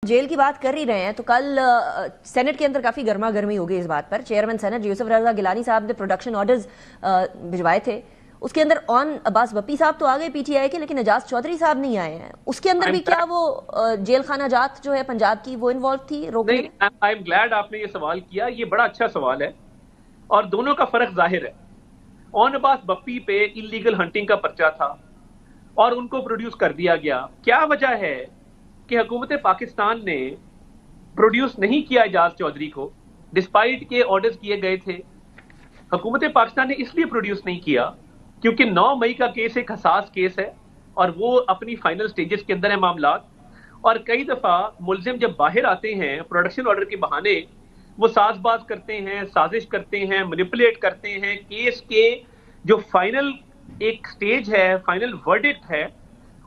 Jail की बात कर ही रहे हैं तो कल सेनेट के अंदर काफी गर्मा गर्मी हो गई इस बात पर। चेयरमैन सेनेट यूसुफ रजा गिलानी साहब ने प्रोडक्शन ऑर्डर्स भिजवाए थे। उसके अंदर ऑन अब्बास बप्पी साहब तो आ गए पीटीआई के, लेकिन एजाज चौधरी साहब नहीं आए हैं। उसके अंदर भी क्या वो जेल खाना जात जो है पंजाब की वो इन्वॉल्व थी रोकने में? आई एम ग्लैड आपने ये सवाल किया, ये बड़ा अच्छा सवाल है और दोनों का फर्क जाहिर है। ऑन अब्बास बप्पी पे इलीगल हंटिंग का पर्चा था और उनको प्रोड्यूस कर दिया गया। क्या वजह है कि हुकूमत पाकिस्तान ने प्रोड्यूस नहीं किया एजाज चौधरी को, डिस्पाइट के ऑर्डर्स किए गए थे। हुकूमत पाकिस्तान ने इसलिए प्रोड्यूस नहीं किया क्योंकि 9 मई का केस एक हसास केस है और वो अपनी फाइनल स्टेजेस के अंदर है मामला। और कई दफा मुलजिम जब बाहर आते हैं प्रोडक्शन ऑर्डर के बहाने, वो साजबाज करते हैं, साजिश करते हैं, मैनिपुलेट करते हैं। केस के जो फाइनल एक स्टेज है, फाइनल वर्डिक्ट है,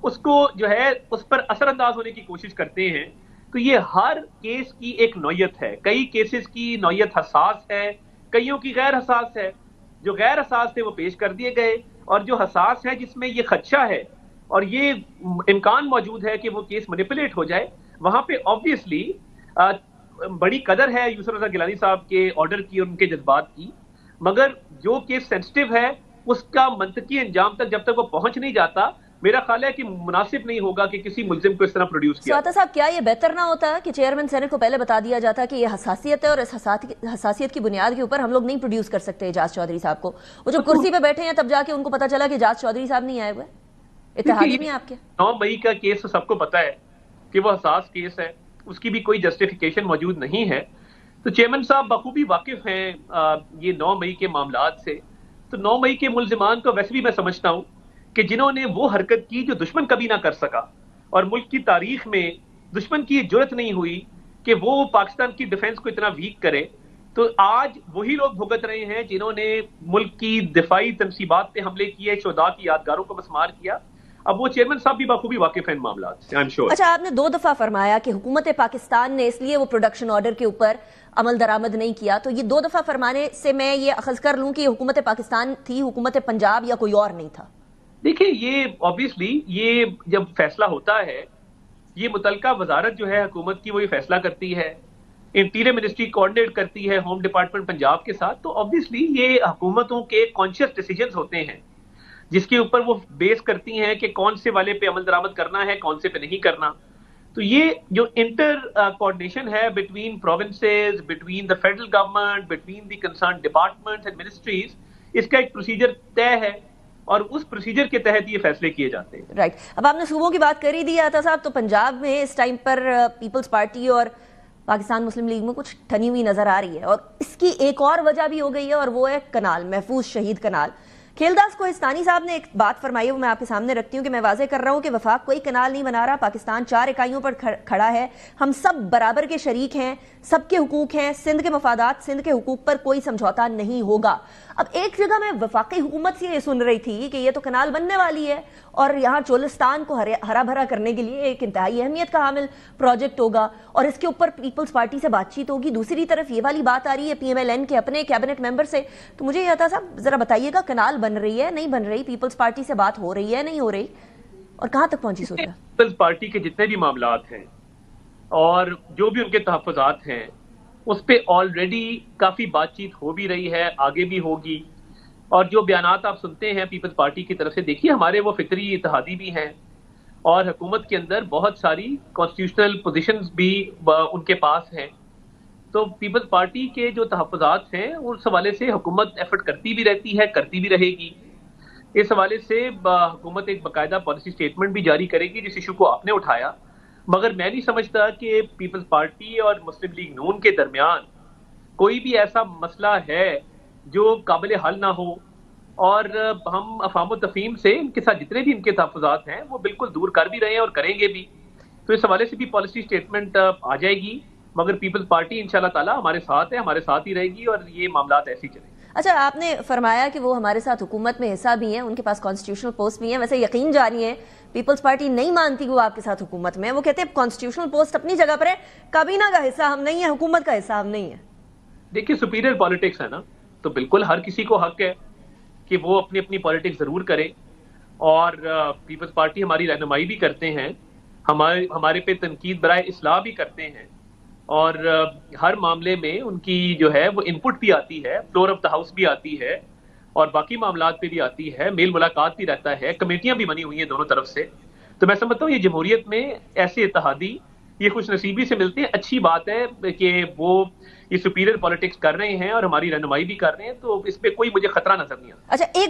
उसको जो है उस पर असरअंदाज होने की कोशिश करते हैं। तो ये हर केस की एक नौयत है। कई केसेस की नौयत हसास है, कईयों की गैर हसास है। जो गैर हसास थे वो पेश कर दिए गए और जो हसास है जिसमें ये खदशा है और ये इम्कान मौजूद है कि वो केस मैनिपुलेट हो जाए, वहां पे ऑब्वियसली बड़ी कदर है यूसुफ रजा गिलानी साहब के ऑर्डर की और उनके जज्बात की। मगर जो केस सेंसिटिव है उसका मंतकी अंजाम तक जब तक वो पहुंच नहीं जाता, मेरा ख्याल है कि मुनासिब नहीं होगा कि किसी मुल्जिम को इस तरह प्रोड्यूस किया। साहब क्या ये बेहतर ना होता कि चेयरमैन सेनेट को पहले बता दिया जाता कि ये हसासियत है और इस हसासियत की बुनियाद के ऊपर हम लोग नहीं प्रोड्यूस कर सकते एजाज चौधरी साहब को? वो जब कुर्सी पे बैठे हैं तब जाके उनको पता चला कि एजाज चौधरी साहब नहीं आए हुए। इत्तेहादी नहीं आपके? 9 मई का केस सबको पता है कि वो हसास केस है, उसकी भी कोई जस्टिफिकेशन मौजूद नहीं है। तो चेयरमैन साहब बखूबी वाकिफ हैं ये 9 मई के मामलात से। तो 9 मई के मुल्जिमान को वैसे भी मैं समझता हूं कि जिन्होंने वो हरकत की जो दुश्मन कभी ना कर सका और मुल्क की तारीख में दुश्मन की जुर्रत नहीं हुई कि वो पाकिस्तान की डिफेंस को इतना वीक करे, तो आज वही लोग भुगत रहे हैं जिन्होंने मुल्क की दिफाई तनसीबात पे हमले किए, शोधा की यादगारों को मसमार किया। अब वो चेयरमैन साहब भी बखूबी वाकिफ हैं इन मामलात से, आई एम श्योर। अच्छा, आपने 2 दफा फरमाया कि हुकूमत पाकिस्तान ने इसलिए वो प्रोडक्शन ऑर्डर के ऊपर अमल दरामद नहीं किया, तो ये 2 दफा फरमाने से मैं ये अखज कर लूं कि हुकूमत पाकिस्तान थी, हुकूमत पंजाब या कोई और नहीं था? देखिए, ये ऑब्वियसली ये जब फैसला होता है, ये मुतलका वजारत जो है हुकूमत की वो ये फैसला करती है, इंटीरियर मिनिस्ट्री कोऑर्डिनेट करती है होम डिपार्टमेंट पंजाब के साथ। तो ऑब्वियसली ये हुकूमतों के कॉन्शियस डिसीजंस होते हैं जिसके ऊपर वो बेस करती हैं कि कौन से वाले पे अमल दरामद करना है, कौन से पे नहीं करना। तो ये जो इंटर कोऑर्डिनेशन है between provinces, between the federal government, between the concern departments and ministries, इसका एक प्रोसीजर तय है और उस प्रोसीजर के तहत ये फैसले किए जाते हैं। राइट। अब आपने सूबों की बात कर ही दी आता साहब, तो पंजाब में इस टाइम पर पीपल्स पार्टी और पाकिस्तान मुस्लिम लीग में कुछ ठनी हुई नजर आ रही है और इसकी एक और वजह भी हो गई है और वो है कनाल, महफूज शहीद कनाल। खेलदास कोहिस्तानी साहब ने एक बात फरमाई है, वो मैं आपके सामने रखती हूँ कि मैं वाजे कर रहा हूँ कि वफाक कोई कनाल नहीं बना रहा, पाकिस्तान 4 इकाइयों पर खड़ा है, हम सब बराबर के शरीक हैं, सबके हुकूक हैं, सिंध के मफादात, सिंध के हुकूक पर कोई समझौता नहीं होगा। अब एक जगह मैं वफाकी हुकूमत से ये सुन रही थी कि ये तो कनाल बनने वाली है और यहाँ चोलिस्तान को हरा भरा करने के लिए एक इंतहाई अहमियत का हामिल प्रोजेक्ट होगा और इसके ऊपर पीपल्स पार्टी से बातचीत होगी। दूसरी तरफ ये वाली बात आ रही है PMLN के अपने कैबिनेट मेंबर से। तो मुझे ये आता साहब जरा बताइएगा, कनाल बन रही है, नहीं बन रही? पीपल्स पार्टी से बात हो रही है, नहीं हो रही? और कहां तक पहुंची सूरत? पीपल्स पार्टी के जितने भी मामलात हैं और जो भी उनके तहफ़्फ़ुज़ात हैं उस पे ऑलरेडी काफी बातचीत हो भी रही है, आगे भी होगी। और जो बयानात आप सुनते हैं पीपल्स पार्टी की तरफ से, देखिए हमारे वो फिक्री इत्तेहादी भी हैं और हुकूमत के अंदर बहुत सारी कॉन्स्टिट्यूशनल पोजीशंस भी उनके पास हैं। तो पीपल्स पार्टी के जो तहफ़्फ़ुज़ात हैं उस हवाले से हुकूमत एफर्ट करती भी रहती है, करती भी रहेगी। इस हवाले से हुकूमत एक बाकायदा पॉलिसी स्टेटमेंट भी जारी करेगी जिस इशू को आपने उठाया। मगर मैं नहीं समझता कि पीपल्स पार्टी और मुस्लिम लीग नून के दरमियान कोई भी ऐसा मसला है जो काबिल हल ना हो और हम अफाम तफहीम से इनके साथ जितने भी इनके तहफ़्फ़ुज़ात हैं वो बिल्कुल दूर कर भी रहे हैं और करेंगे भी। तो इस हवाले से भी पॉलिसी स्टेटमेंट आ जाएगी। मगर पीपल्स पार्टी इंशाल्लाह ताला हमारे साथ है, हमारे साथ ही रहेगी और ये मामलात ऐसे ही चलेंगे। अच्छा, आपने फरमाया कि वो हमारे साथ हुकूमत में हिस्सा भी हैं, उनके पास कॉन्स्टिट्यूशनल पोस्ट भी हैं। वैसे यकीन जारी है पीपल्स पार्टी नहीं मानती कि वो आपके साथ हुकूमत में है। वो कहते हैं कॉन्स्टिट्यूशनल पोस्ट अपनी जगह पर है, काबीना का हिस्सा हम नहीं है, हुकूमत का हिस्सा हम नहीं है। देखिए, सुपीरियर पॉलिटिक्स है ना, तो बिल्कुल हर किसी को हक है कि वो अपनी अपनी पॉलिटिक्स जरूर करे और पीपल्स पार्टी हमारी रहनुमाई भी करते हैं ہمارے پہ تنقید برائے اصلاح بھی کرتے ہیں، اور ہر معاملے میں ان کی جو ہے وہ انپٹ بھی آتی ہے، فلور آف دا ہاؤس بھی آتی ہے، اور باقی معاملات پہ بھی آتی ہے، میل ملاقات بھی رہتا ہے، کمیٹیاں بھی بنی ہوئی ہیں دونوں طرف سے. تو میں سمجھتا ہوں یہ جمہوریت میں ایسے اتحادی یہ خوش نصیبی سے ملتے ہیں. اچھی بات ہے کہ وہ یہ سپیریئر پالیٹکس کر رہے ہیں اور ہماری رہنمائی بھی کر رہے ہیں، تو اس پہ کوئی مجھے خطرہ نظر نہیں آتا. اچھا، ایک